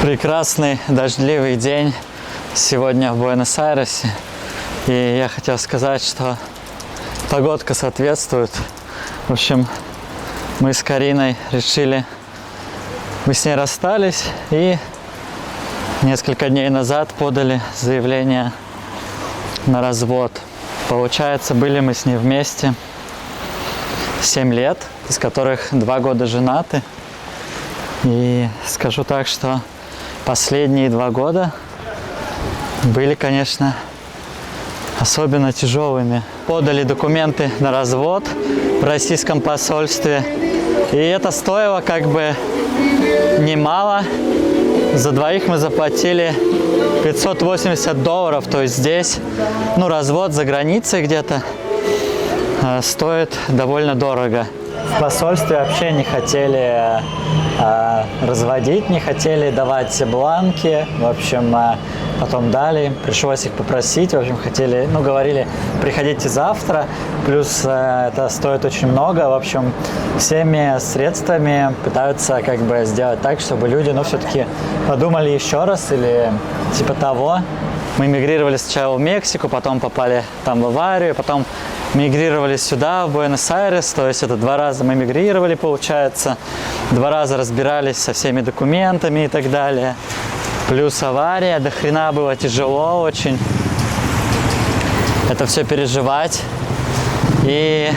Прекрасный дождливый день сегодня в Буэнос-Айресе. И я хотел сказать, что погодка соответствует. В общем, мы с Кариной решили, мы с ней расстались и несколько дней назад подали заявление на развод. Получается, были мы с ней вместе 7 лет, из которых 2 года женаты. И скажу так, что последние 2 года были, конечно, особенно тяжелыми. Подали документы на развод в российском посольстве. И это стоило как бы немало. За двоих мы заплатили $580. То есть здесь, развод за границей где-то стоит довольно дорого. В посольстве вообще не хотели разводить, не хотели давать бланки. В общем, потом дали, пришлось их попросить. В общем, говорили, приходите завтра. Плюс это стоит очень много. В общем, всеми средствами пытаются сделать так, чтобы люди, все-таки подумали еще раз или типа того. Мы мигрировали сначала в Мексику, потом попали там в аварию, потом мигрировали сюда, в Буэнос-Айрес, то есть это 2 раза мы мигрировали, получается, 2 раза разбирались со всеми документами и так далее. Плюс авария, до хрена было тяжело очень это все переживать. И,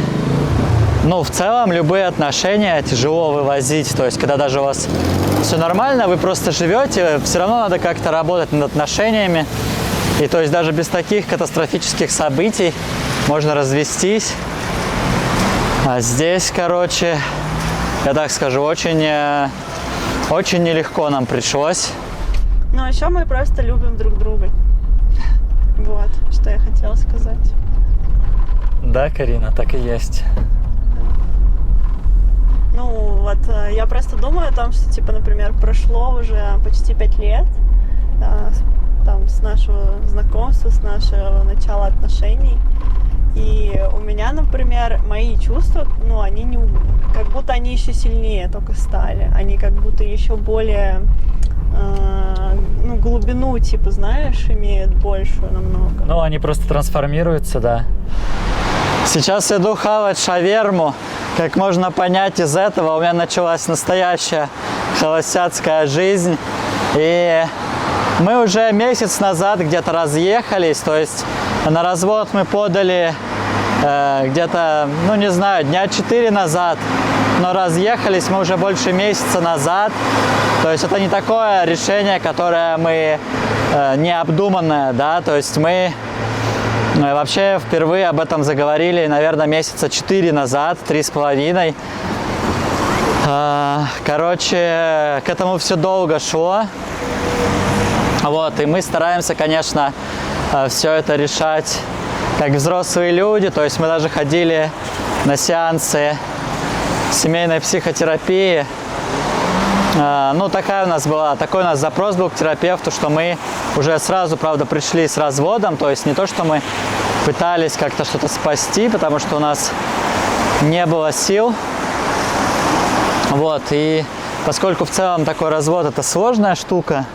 в целом, любые отношения тяжело вывозить, то есть когда даже у вас все нормально, вы просто живете, все равно надо как-то работать над отношениями. И то есть даже без таких катастрофических событий можно развестись. А здесь, я так скажу, очень нелегко нам пришлось. А еще мы просто любим друг друга. Вот, что я хотела сказать. Да, Карина, так и есть. Я просто думаю о том, что, например, прошло уже почти 5 лет с нашего знакомства, с нашего начала отношений. И у меня, например, мои чувства, они не, как будто они еще сильнее только стали. Они как будто еще более, глубину, имеют большую намного. Они просто трансформируются, да. Сейчас иду хавать шаверму. Как можно понять из этого, у меня началась настоящая холостяцкая жизнь. И мы уже месяц назад где-то разъехались, то есть на развод мы подали где-то, дня 4 назад, но разъехались мы уже больше месяца назад. То есть это не такое решение, которое мы необдуманное, да, то есть мы вообще впервые об этом заговорили, наверное, месяца 4 назад, 3,5. К этому все долго шло. И мы стараемся, конечно, все это решать как взрослые люди. То есть мы даже ходили на сеансы семейной психотерапии. Такой у нас запрос был к терапевту, что мы уже сразу, правда, пришли с разводом. То есть не то, что мы пытались как-то что-то спасти, потому что у нас не было сил. И поскольку в целом такой развод – это сложная штука,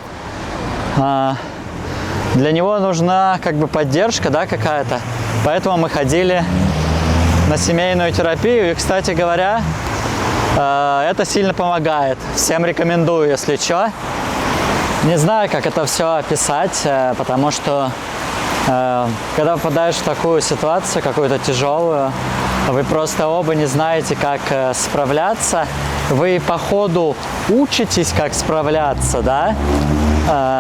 для него нужна поддержка, да, какая-то. Поэтому мы ходили на семейную терапию. И, кстати говоря, это сильно помогает. Всем рекомендую, если что. Не знаю, как это все описать, потому что когда попадаешь в такую ситуацию, какую-то тяжелую, вы просто оба не знаете, как справляться. Вы по ходу учитесь, как справляться, да?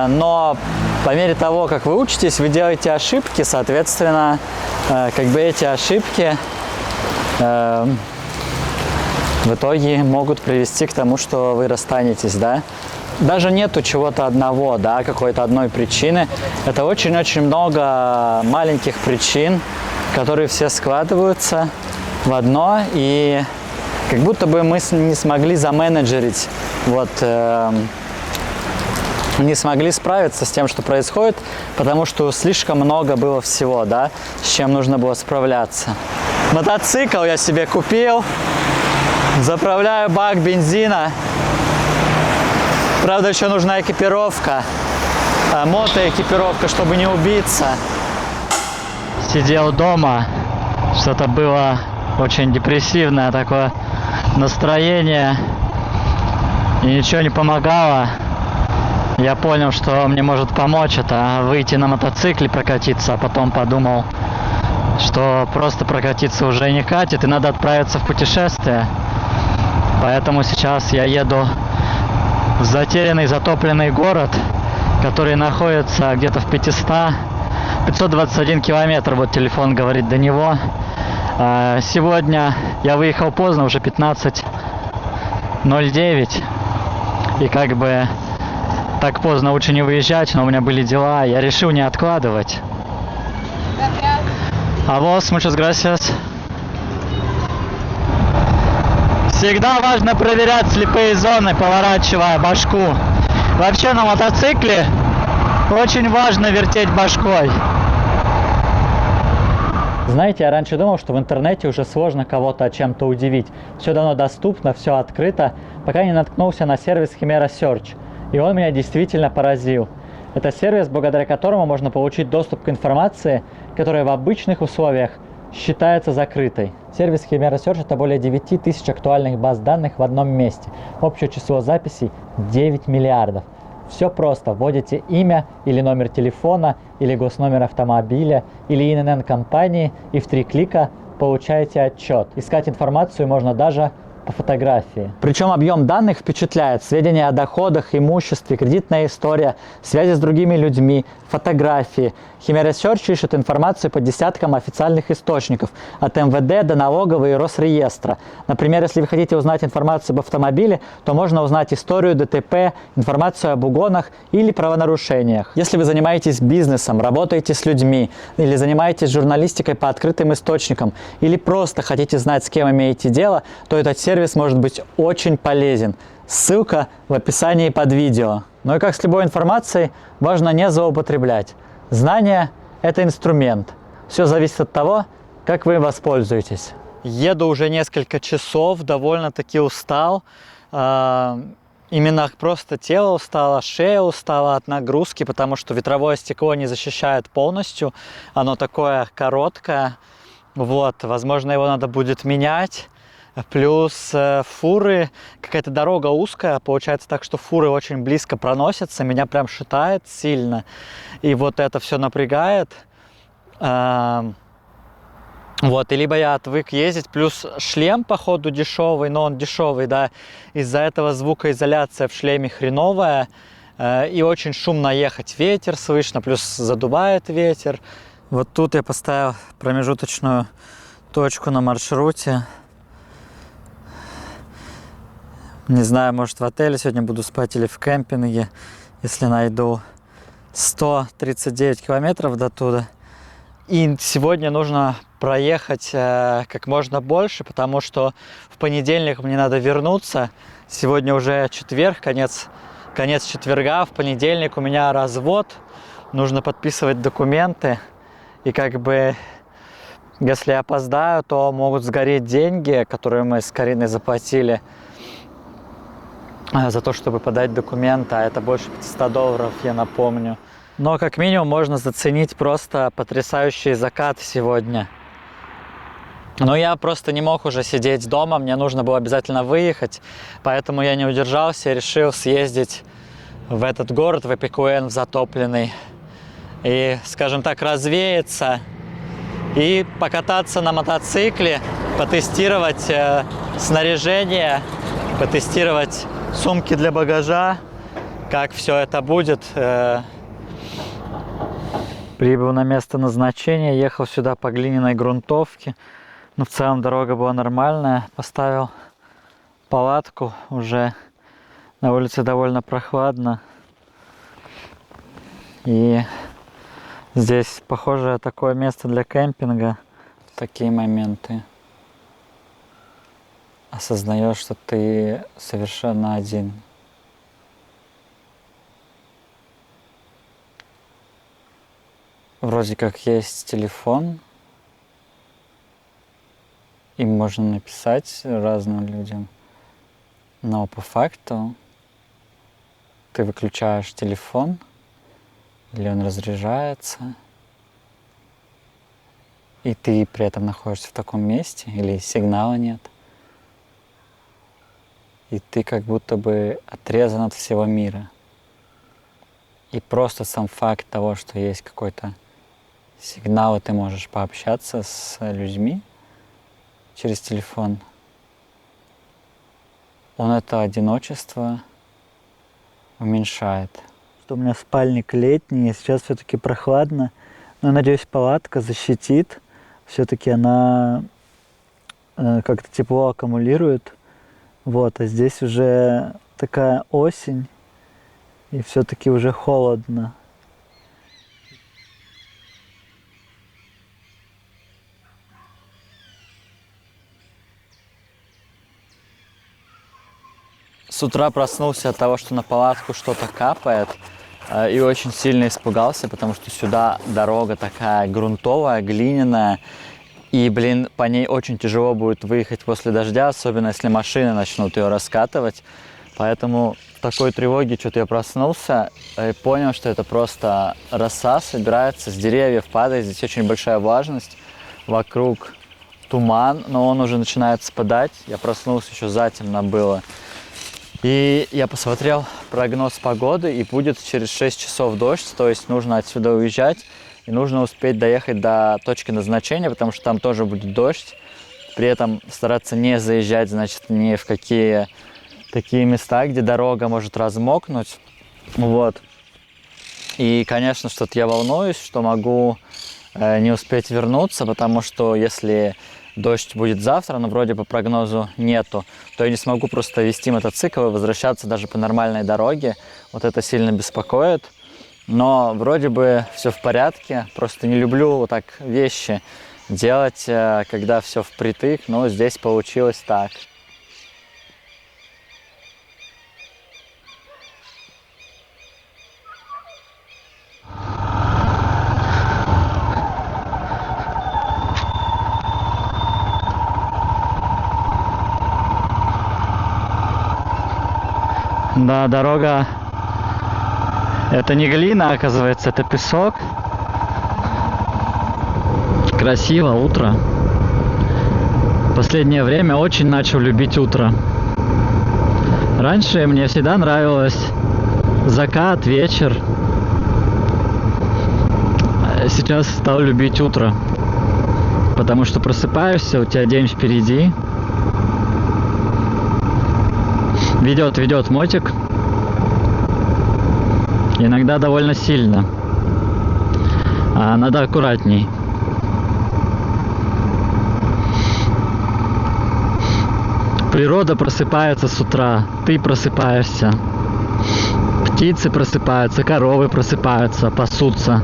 Но по мере того, как вы учитесь, вы делаете ошибки, соответственно, эти ошибки в итоге могут привести к тому, что вы расстанетесь, да? Даже нету чего-то одного, да, какой-то одной причины. Это очень-очень много маленьких причин, которые все складываются в одно, и как будто бы мы не смогли заменеджерить, не смогли справиться с тем, что происходит, потому что слишком много было всего, да, с чем нужно было справляться. Мотоцикл я себе купил, заправляю бак бензина. Правда, еще нужна экипировка, мотоэкипировка, чтобы не убиться. Сидел дома, что-то было очень депрессивное такое настроение, и ничего не помогало. Я понял, что мне может помочь это выйти на мотоцикле прокатиться, а потом подумал, что просто прокатиться уже не катит, и надо отправиться в путешествие. Поэтому сейчас я еду в затерянный затопленный город, который находится где-то в 521 километр, вот телефон говорит до него. Сегодня я выехал поздно, уже 15:09, и как бы так поздно лучше не выезжать, но у меня были дела, я решил не откладывать. А vos, muchas gracias. Всегда важно проверять слепые зоны, поворачивая башку. Вообще на мотоцикле очень важно вертеть башкой. Знаете, я раньше думал, что в интернете уже сложно кого-то чем-то удивить. Все давно доступно, все открыто, пока не наткнулся на сервис Chimera Search. И он меня действительно поразил. Это сервис, благодаря которому можно получить доступ к информации, которая в обычных условиях считается закрытой. Сервис Chimera Search — это более 9000 актуальных баз данных в одном месте. Общее число записей 9 миллиардов. Все просто. Вводите имя или номер телефона, или госномер автомобиля, или ИНН компании, и в 3 клика получаете отчет. Искать информацию можно даже по фотографии. Причем объем данных впечатляет. Сведения о доходах, имуществе, кредитная история, связи с другими людьми, фотографии. Chimera Search ищет информацию по десяткам официальных источников, от МВД до налоговой и Росреестра. Например, если вы хотите узнать информацию об автомобиле, то можно узнать историю ДТП, информацию об угонах или правонарушениях. Если вы занимаетесь бизнесом, работаете с людьми, или занимаетесь журналистикой по открытым источникам, или просто хотите знать, с кем имеете дело, то этот сервис может быть очень полезен. Ссылка в описании под видео. Ну и как с любой информацией, важно не злоупотреблять. Знание – это инструмент. Все зависит от того, как вы им воспользуетесь. Еду уже несколько часов, довольно-таки устал. Именно просто тело устало, шея устала от нагрузки, потому что ветровое стекло не защищает полностью. Оно такое короткое. Вот, возможно, его надо будет менять. Плюс фуры, какая-то дорога узкая, получается так, что фуры очень близко проносятся, меня прям шатает сильно, и вот это все напрягает. Вот, и либо я отвык ездить, плюс шлем, походу, дешевый, но он дешевый, да, из-за этого звукоизоляция в шлеме хреновая, и очень шумно ехать, ветер слышно, плюс задувает ветер. Вот тут я поставил промежуточную точку на маршруте. Не знаю, может, в отеле сегодня буду спать или в кемпинге, если найду. 139 километров до туда. И сегодня нужно проехать как можно больше, потому что в понедельник мне надо вернуться. Сегодня уже четверг, конец четверга. В понедельник у меня развод. Нужно подписывать документы. И как бы, если я опоздаю, то могут сгореть деньги, которые мы с Кариной заплатили за то, чтобы подать документы, а это больше $500, я напомню. Но как минимум можно заценить просто потрясающий закат сегодня. Но я просто не мог уже сидеть дома, мне нужно было обязательно выехать, поэтому я не удержался и решил съездить в этот город, в Эпикуэн, в затопленный, и, скажем так, развеяться и покататься на мотоцикле, потестировать снаряжение, потестировать сумки для багажа, как все это будет. Прибыл на место назначения, ехал сюда по глиняной грунтовке, но в целом дорога была нормальная. Поставил палатку, уже на улице довольно прохладно, и здесь похоже такое место для кемпинга. В такие моменты осознаешь, что ты совершенно один. Вроде как есть телефон, им можно написать разным людям, но по факту ты выключаешь телефон, или он разряжается, и ты при этом находишься в таком месте, или сигнала нет, и ты как будто бы отрезан от всего мира. И просто сам факт того, что есть какой-то сигнал, и ты можешь пообщаться с людьми через телефон, он это одиночество уменьшает. Что у меня спальник летний, сейчас все-таки прохладно, но я надеюсь, палатка защитит. Все-таки она как-то тепло аккумулирует. Вот, а здесь уже такая осень, и все-таки уже холодно. С утра проснулся от того, что на палатку что-то капает, и очень сильно испугался, потому что сюда дорога такая грунтовая, глиняная, и, по ней очень тяжело будет выехать после дождя, особенно если машины начнут ее раскатывать. Поэтому в такой тревоге что-то я проснулся и понял, что это просто роса собирается, с деревьев падает, здесь очень большая влажность, вокруг туман, но он уже начинает спадать, я проснулся, еще затемно было. И я посмотрел прогноз погоды, и будет через 6 часов дождь, то есть нужно отсюда уезжать, и нужно успеть доехать до точки назначения, потому что там тоже будет дождь. При этом стараться не заезжать, значит, ни в какие такие места, где дорога может размокнуть. Вот. И, конечно, что-то я волнуюсь, что могу не успеть вернуться, потому что если дождь будет завтра, но вроде по прогнозу нету, то я не смогу просто вести мотоцикл и возвращаться даже по нормальной дороге. Вот это сильно беспокоит. Но вроде бы все в порядке. Просто не люблю вот так вещи делать, когда все впритык. Но здесь получилось так. Да, дорога, это не глина, оказывается, это песок. Красиво, утро. В последнее время очень начал любить утро. Раньше мне всегда нравилось закат, вечер. Сейчас стал любить утро. Потому что просыпаешься, у тебя день впереди. Ведет мотик. Иногда довольно сильно. А надо аккуратней. Природа просыпается с утра. Ты просыпаешься. Птицы просыпаются, коровы просыпаются, пасутся.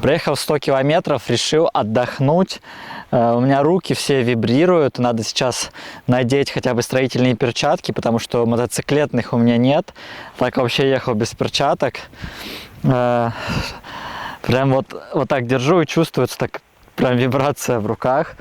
Проехал 100 километров, решил отдохнуть. У меня руки все вибрируют, надо сейчас надеть хотя бы строительные перчатки, потому что мотоциклетных у меня нет. Так вообще ехал без перчаток. Прям вот так держу и чувствуется так прям вибрация в руках.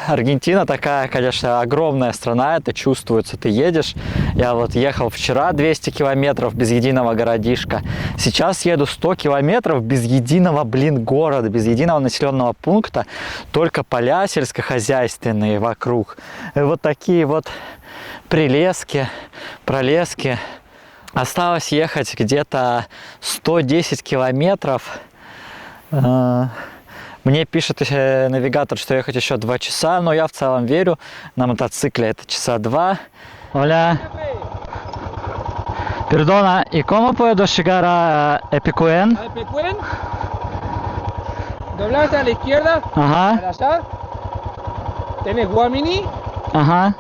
Аргентина такая, конечно, огромная страна, это чувствуется, ты едешь. Я вот ехал вчера 200 километров без единого городишка. Сейчас еду 100 километров без единого, города, без единого населенного пункта. Только поля сельскохозяйственные вокруг. И вот такие вот пролески. Осталось ехать где-то 110 километров. Мне пишет навигатор, что ехать еще 2 часа, но я в целом верю. На мотоцикле это часа 2. Hola. Perdona, ¿y cómo puedo llegar a Epecuén? A Epecuén, doblas a la izquierda, Ajá. para allá, tenés Guamini, Ага,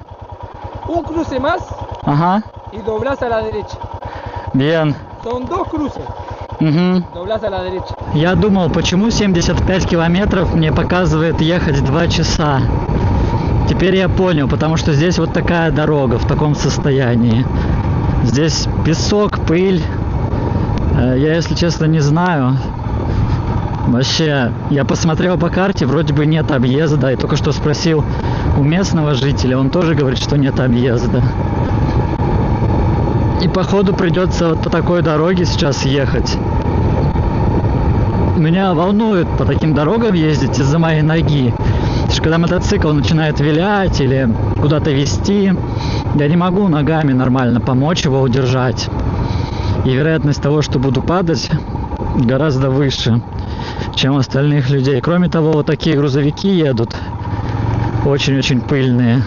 un cruce más ага. y doblas a la derecha. Bien. Son 2 cruces, Угу. doblas a la derecha. Я думал, почему 75 километров мне показывает ехать 2 часа. Теперь я понял, потому что здесь вот такая дорога в таком состоянии. Здесь песок, пыль. Я, если честно, не знаю. Вообще, я посмотрел по карте, вроде бы нет объезда. И только что спросил у местного жителя, он тоже говорит, что нет объезда. И походу придется вот по такой дороге сейчас ехать. Меня волнует по таким дорогам ездить из-за моей ноги. Потому что когда мотоцикл начинает вилять или куда-то везти, я не могу ногами нормально помочь его удержать. И вероятность того, что буду падать, гораздо выше, чем у остальных людей. Кроме того, вот такие грузовики едут, очень-очень пыльные.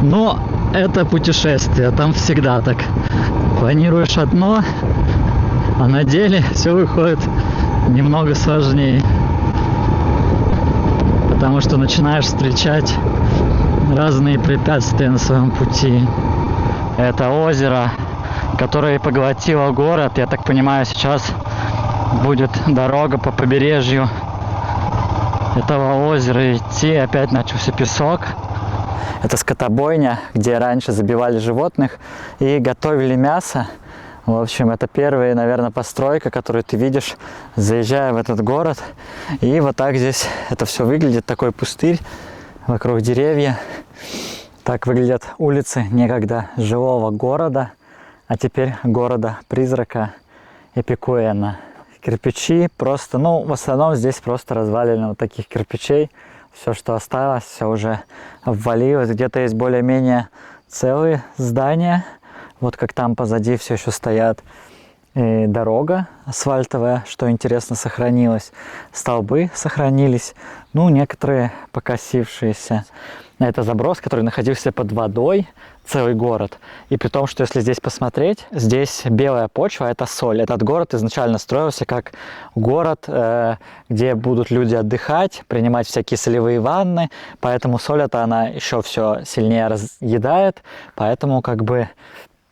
Но это путешествие, там всегда так. Планируешь одно, а на деле все выходит немного сложнее. Потому что начинаешь встречать разные препятствия на своем пути. Это озеро, которое поглотило город. Я так понимаю, сейчас будет дорога по побережью этого озера идти. Опять начался песок. Это скотобойня, где раньше забивали животных и готовили мясо. В общем, это первая, наверное, постройка, которую ты видишь, заезжая в этот город. И вот так здесь это все выглядит, такой пустырь, вокруг деревья. Так выглядят улицы некогда жилого города, а теперь города-призрака Эпикуэна. Кирпичи просто, в основном здесь просто развалины вот таких кирпичей. Все, что осталось, все уже обвалилось. Где-то есть более-менее целые здания. Вот как там позади все еще стоят. И дорога асфальтовая, что интересно, сохранилась. Столбы сохранились. Некоторые покосившиеся. Это заброс, который находился под водой, целый город. И при том, что если здесь посмотреть, здесь белая почва, это соль. Этот город изначально строился как город, где будут люди отдыхать, принимать всякие солевые ванны. Поэтому соль она еще все сильнее разъедает. Поэтому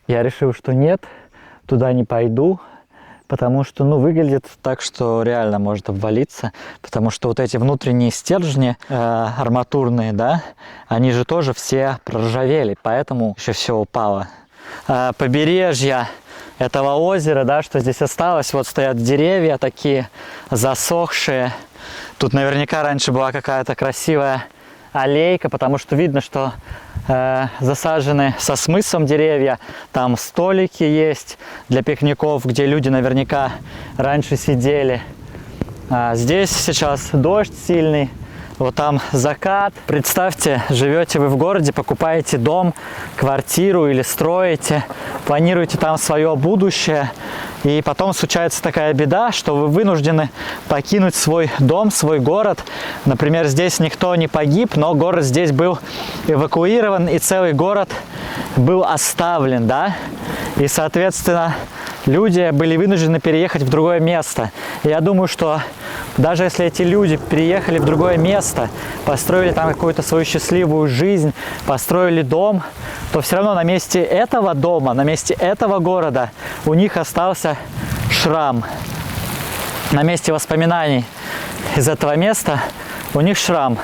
я решил, что нет, туда не пойду. Потому что, выглядит так, что реально может обвалиться. Потому что вот эти внутренние стержни арматурные, да, они же тоже все проржавели, поэтому еще все упало. Побережье этого озера, да, что здесь осталось, вот стоят деревья такие засохшие. Тут наверняка раньше была какая-то красивая аллейка, потому что видно, что засажены со смыслом деревья, там столики есть для пикников, где люди наверняка раньше сидели. Здесь сейчас дождь сильный, вот там закат. Представьте, живете вы в городе, покупаете дом, квартиру или строите, планируете там свое будущее, и потом случается такая беда, что вы вынуждены покинуть свой дом, свой город. Например, здесь никто не погиб, но город здесь был эвакуирован, и целый город был оставлен, да? И, соответственно, люди были вынуждены переехать в другое место. И я думаю, что даже если эти люди переехали в другое место, построили там какую-то свою счастливую жизнь, построили дом, то все равно на месте этого дома, на месте этого города у них остался шрам. На месте воспоминаний из этого места у них шрам.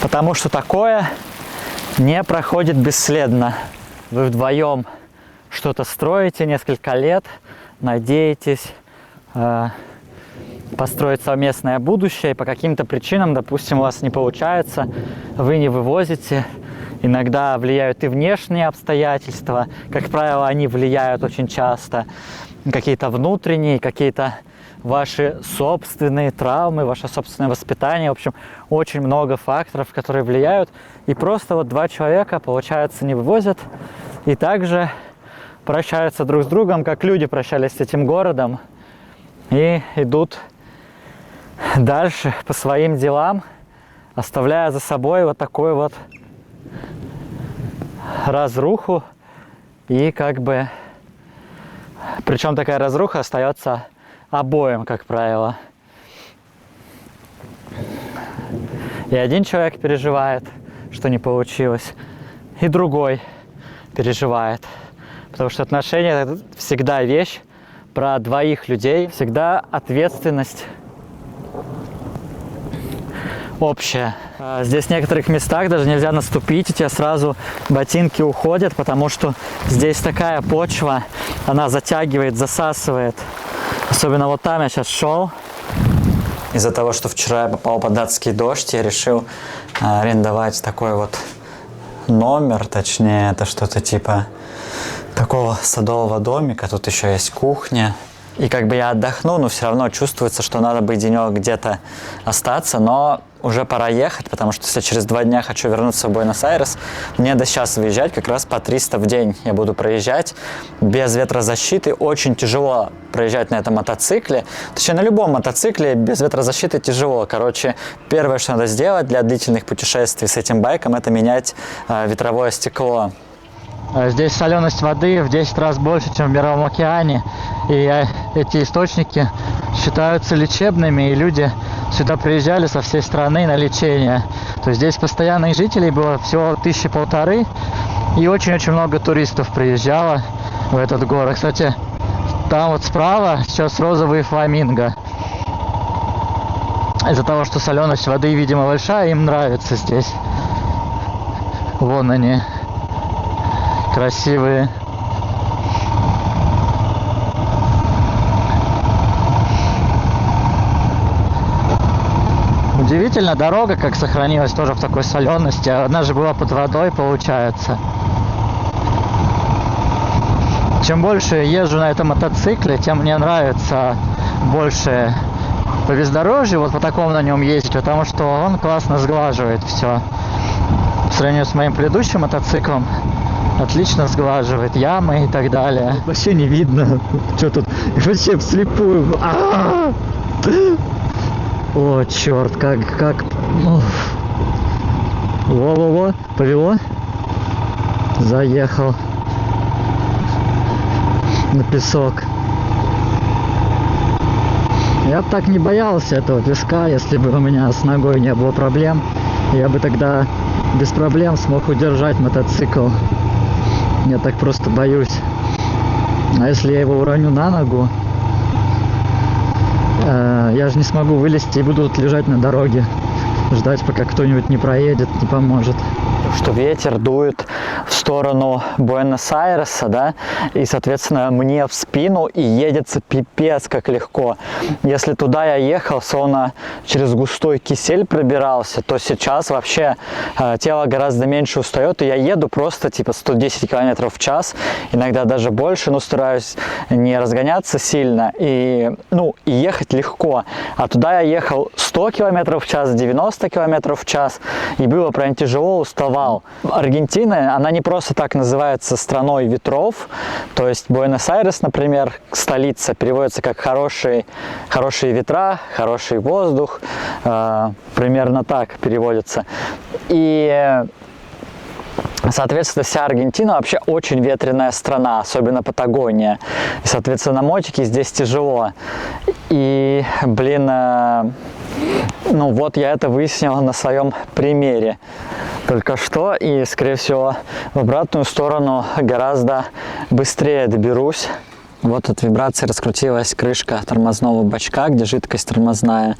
Потому что такое не проходит бесследно. Вы вдвоем что-то строите несколько лет, надеетесь построить совместное будущее, и по каким-то причинам, допустим, у вас не получается, вы не вывозите. Иногда влияют и внешние обстоятельства, как правило, они влияют очень часто, какие-то внутренние, какие-то ваши собственные травмы, ваше собственное воспитание, в общем, очень много факторов, которые влияют, и просто вот два человека, получается, не вывозят, и также прощаются друг с другом, как люди прощались с этим городом, и идут дальше по своим делам, оставляя за собой вот такой вот разруху. И причем такая разруха остается обоим, как правило. И один человек переживает, что не получилось, и другой переживает. Потому что отношения – это всегда вещь про двоих людей, всегда ответственность общая. Здесь в некоторых местах даже нельзя наступить, у тебя сразу ботинки уходят, потому что здесь такая почва, она затягивает, засасывает. Особенно вот там я сейчас шел, Из-за того, что вчера я попал под адский дождь, я решил арендовать такой вот номер, точнее, это что-то типа такого садового домика. Тут еще есть кухня. И как бы я отдохну, но все равно чувствуется, что надо бы денек где-то остаться, но уже пора ехать, потому что если через 2 дня хочу вернуться в Буэнос-Айрес, мне до сейчас выезжать как раз по 300 в день я буду проезжать. Без ветрозащиты очень тяжело проезжать на этом мотоцикле. Точнее, на любом мотоцикле без ветрозащиты тяжело. Короче, первое, что надо сделать для длительных путешествий с этим байком, это менять ветровое стекло. Здесь соленость воды в 10 раз больше, чем в Мировом океане. И эти источники считаются лечебными, и люди сюда приезжали со всей страны на лечение. То есть здесь постоянных жителей было всего 1500, и очень-очень много туристов приезжало в этот город. Кстати, там вот справа сейчас розовые фламинго. Из-за того, что соленость воды, видимо, большая, им нравится здесь. Вон они. Красивые. Удивительно, дорога как сохранилась тоже в такой солености. Она же была под водой, получается. Чем больше я езжу на этом мотоцикле, тем мне нравится больше по бездорожью, вот по такому на нем ездить, потому что он классно сглаживает все. По сравнению с моим предыдущим мотоциклом, отлично сглаживает ямы и так далее. Вообще не видно, что тут. Вообще вслепую. О, черт, как. Во-во-во, повело. Заехал на песок. Я бы так не боялся этого песка, если бы у меня с ногой не было проблем. Я бы тогда без проблем смог удержать мотоцикл. Я так просто боюсь. А если я его уроню на ногу, я же не смогу вылезти и буду вот лежать на дороге, ждать, пока кто-нибудь не проедет, не поможет. Что ветер дует в сторону Буэнос-Айреса, да, и, соответственно, мне в спину, и едется пипец как легко. Если туда я ехал, словно через густой кисель пробирался, то сейчас вообще тело гораздо меньше устает, и я еду просто типа 110 км в час, иногда даже больше, но стараюсь не разгоняться сильно и ехать легко. А туда я ехал 100 км в час, 90 км в час, и было прям тяжело, уставал. Аргентина, она не просто так называется страной ветров, то есть Буэнос-Айрес, например, столица, переводится как хорошие ветра, хороший воздух, примерно так переводится. И соответственно, вся Аргентина вообще очень ветреная страна, особенно Патагония. И, соответственно, на мотике здесь тяжело. И, вот я это выяснил на своем примере только что, и, скорее всего, в обратную сторону гораздо быстрее доберусь. Вот от вибрации раскрутилась крышка тормозного бачка, где жидкость тормозная.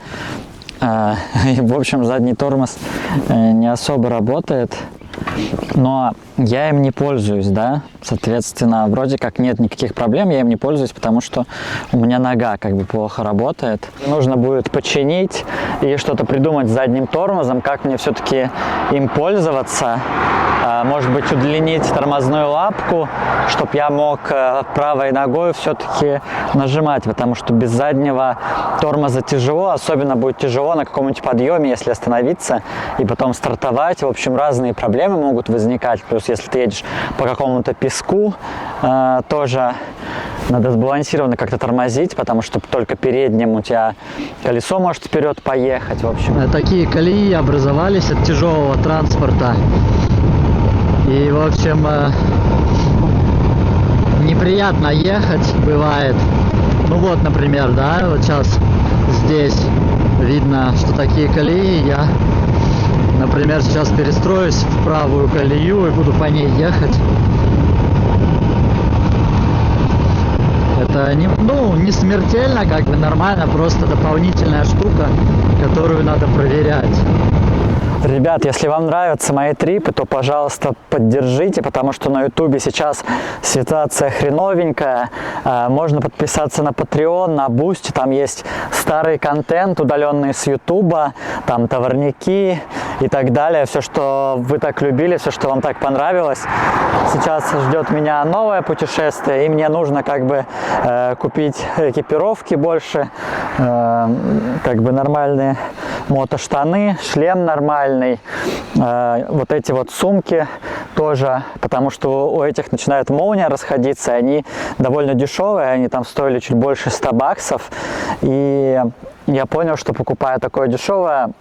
И, в общем, задний тормоз не особо работает. Но я им не пользуюсь, да, соответственно, вроде как нет никаких проблем, я им не пользуюсь, потому что у меня нога как бы плохо работает. Нужно будет починить и что-то придумать с задним тормозом, как мне все-таки им пользоваться. Может быть, удлинить тормозную лапку, чтобы я мог правой ногой все-таки нажимать, потому что без заднего тормоза тяжело, особенно будет тяжело на каком-нибудь подъеме, если остановиться и потом стартовать. В общем, разные проблемы могут возникать. Плюс, если ты едешь по какому-то песку, тоже надо сбалансированно как-то тормозить, потому что только передним у тебя колесо может вперед поехать. В общем, такие колеи образовались от тяжелого транспорта. И, в общем, неприятно ехать бывает. Ну вот, например, да, вот сейчас здесь видно, что такие колеи. Я, например, сейчас перестроюсь в правую колею и буду по ней ехать. Это не смертельно, как бы нормально, просто дополнительная штука, которую надо проверять. Ребят, если вам нравятся мои трипы, то, пожалуйста, поддержите, потому что на ютубе сейчас ситуация хреновенькая. Можно подписаться на Patreon, на Boosty, там есть старый контент, удаленный с ютуба, там товарники и так далее. Все, что вы так любили, все, что вам так понравилось. Сейчас ждет меня новое путешествие, и мне нужно как бы купить экипировки больше, как бы нормальные мотоштаны, шлем нормальный, вот эти вот сумки тоже, потому что у этих начинает молния расходиться, они довольно дешевые, они там стоили чуть больше 100 баксов, и я понял, что покупая такое дешевое,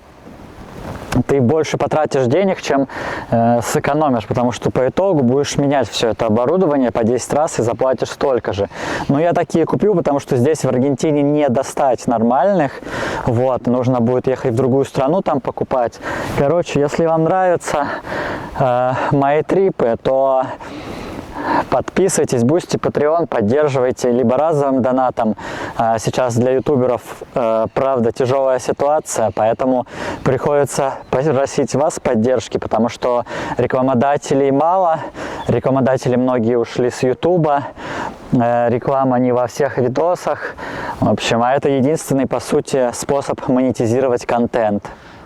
ты больше потратишь денег, чем сэкономишь, потому что по итогу будешь менять все это оборудование по 10 раз и заплатишь столько же. Но я такие купил, потому что здесь в Аргентине не достать нормальных, вот, нужно будет ехать в другую страну там покупать. Короче, если вам нравятся мои трипы, то подписывайтесь, Boosty, Patreon, поддерживайте либо разовым донатом. Сейчас для ютуберов, правда, тяжелая ситуация, поэтому приходится просить вас поддержки, потому что рекламодателей мало, рекламодатели многие ушли с ютуба, реклама не во всех видосах. В общем, а это единственный, по сути, способ монетизировать контент.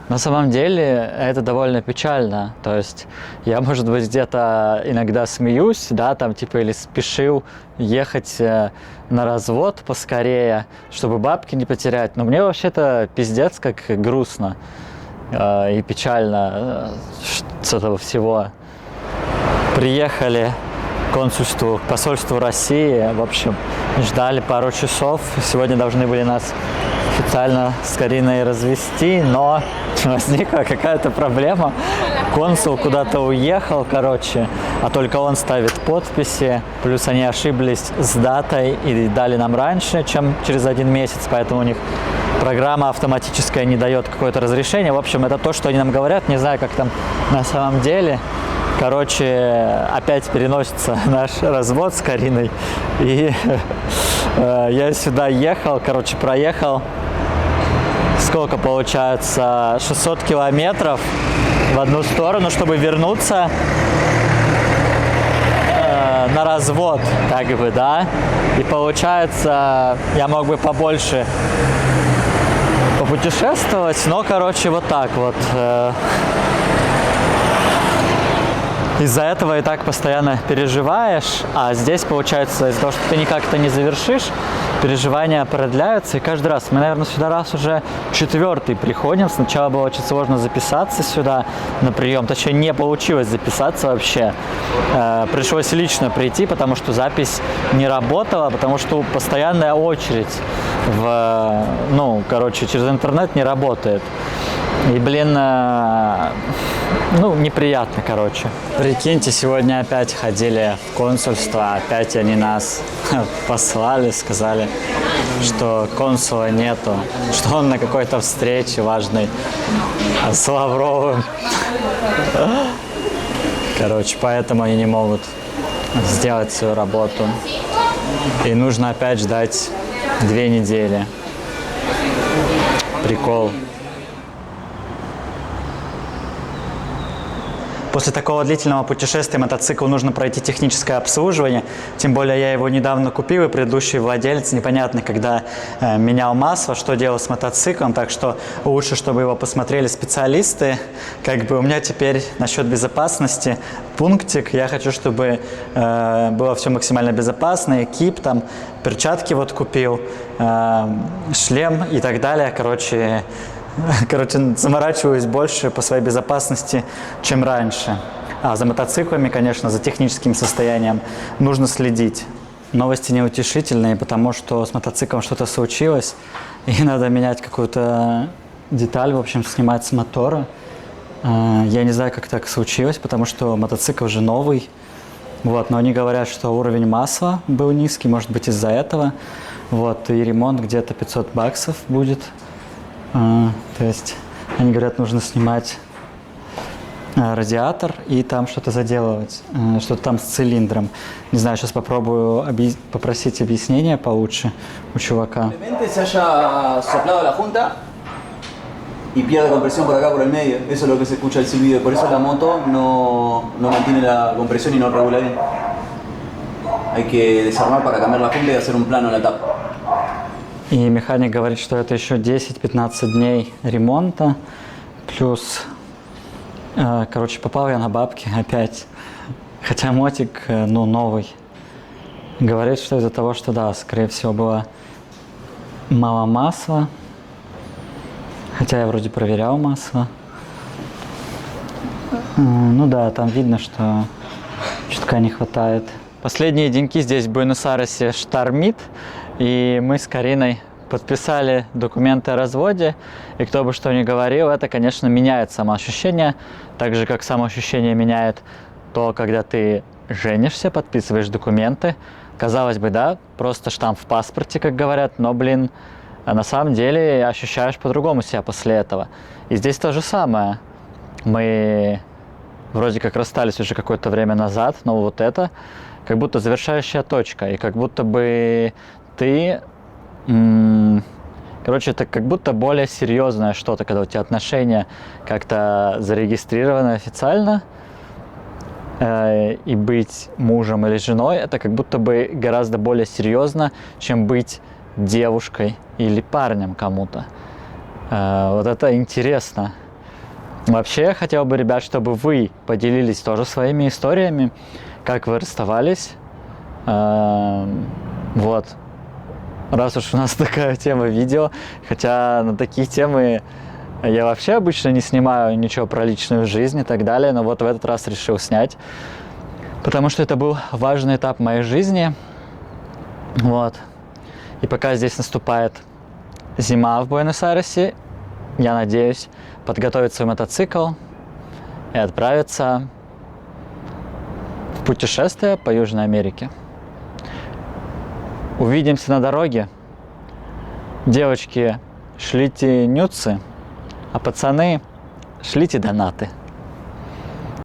На самом деле это довольно печально, то есть я, может быть, где-то иногда смеюсь, да, там типа или спешил ехать на развод поскорее, чтобы бабки не потерять, но мне вообще-то пиздец как грустно и печально с этого всего. Приехали к консульству, к посольству России, в общем, ждали пару часов, сегодня должны были нас официально с Кариной развести, но возникла какая-то проблема. Консул куда-то уехал, короче, а только он ставит подписи. Плюс они ошиблись с датой и дали нам раньше, чем через 1 месяц, поэтому у них программа автоматическая не дает какое-то разрешение. В общем, это то, что они нам говорят, не знаю, как там на самом деле. Короче, опять переносится наш развод с Кариной. И я сюда ехал, короче, проехал. Сколько получается? 600 километров в одну сторону, чтобы вернуться на развод, как бы, да. И получается, я мог бы побольше попутешествовать, но, короче, вот так вот. Из-за этого и так постоянно переживаешь, а здесь, получается, из-за того, что ты никак это не завершишь, переживания продляются, и каждый раз. Мы, наверное, сюда раз уже 4-й приходим. Сначала было очень сложно записаться сюда на прием, точнее, не получилось записаться вообще. Пришлось лично прийти, потому что запись не работала, потому что постоянная очередь ну, короче, через интернет не работает. И, блин, ну, неприятно, короче. Прикиньте, сегодня опять ходили в консульство, опять они нас послали, сказали, что консула нету, что он на какой-то встрече важной с Лавровым. Короче, поэтому они не могут сделать свою работу. И нужно опять ждать 2 недели. Прикол. После такого длительного путешествия мотоцикл нужно пройти техническое обслуживание. Тем более я его недавно купил, и предыдущий владелец непонятно, когда менял масло, что делал с мотоциклом. Так что лучше, чтобы его посмотрели специалисты. Как бы у меня теперь насчет безопасности пунктик. Я хочу, чтобы было все максимально безопасно. Экип, там, перчатки вот купил, шлем и так далее. Короче, заморачиваюсь больше по своей безопасности, чем раньше. А за мотоциклами, конечно, за техническим состоянием нужно следить. Новости неутешительные, потому что с мотоциклом что-то случилось, и надо менять какую-то деталь, в общем, снимать с мотора. Я не знаю, как так случилось, потому что мотоцикл уже новый. Вот, но они говорят, что уровень масла был низкий, может быть, из-за этого. Вот, и ремонт где-то 500 баксов будет. То есть, они говорят, нужно снимать радиатор и там что-то заделывать, что-то там с цилиндром. Не знаю, сейчас попробую попросить объяснения получше у чувака. y pierde compresión por acá por el medio. Eso es lo que se escucha el silbido. Por eso la moto no mantiene la compresión y no regula bien. Hay que desarmar para cambiar la funda y hacer un plano en la tapa. И механик говорит, что это еще 10-15 дней ремонта, плюс, короче, попал я на бабки опять, хотя мотик, ну, новый. Говорит, что из-за того, что, да, скорее всего, было мало масла, хотя я вроде проверял масло. Ну да, там видно, что чутка не хватает. Последние деньки здесь, в Буэнос-Айресе, штормит, и мы с Кариной подписали документы о разводе, и кто бы что ни говорил, это, конечно, меняет самоощущение, так же, как самоощущение меняет то, когда ты женишься, подписываешь документы. Казалось бы, да, просто штамп в паспорте, как говорят, но, блин, на самом деле ощущаешь по-другому себя после этого. И здесь то же самое. Мы вроде как расстались уже какое-то время назад, но вот это как будто завершающая точка, и как будто бы ты... Короче, это как будто более серьезное что-то, когда у тебя отношения как-то зарегистрированы официально, и быть мужем или женой, это как будто бы гораздо более серьезно, чем быть девушкой или парнем кому-то. Вот это интересно. Вообще, я хотел бы, ребят, чтобы вы поделились тоже своими историями, как вы расставались. Вот. Раз уж у нас такая тема видео, хотя на такие темы я вообще обычно не снимаю ничего про личную жизнь и так далее, но вот в этот раз решил снять, потому что это был важный этап моей жизни. Вот. И пока здесь наступает зима в Буэнос-Айресе, я надеюсь подготовить свой мотоцикл и отправиться в путешествие по Южной Америке. Увидимся на дороге. Девочки, шлите нюцы, а пацаны, шлите донаты.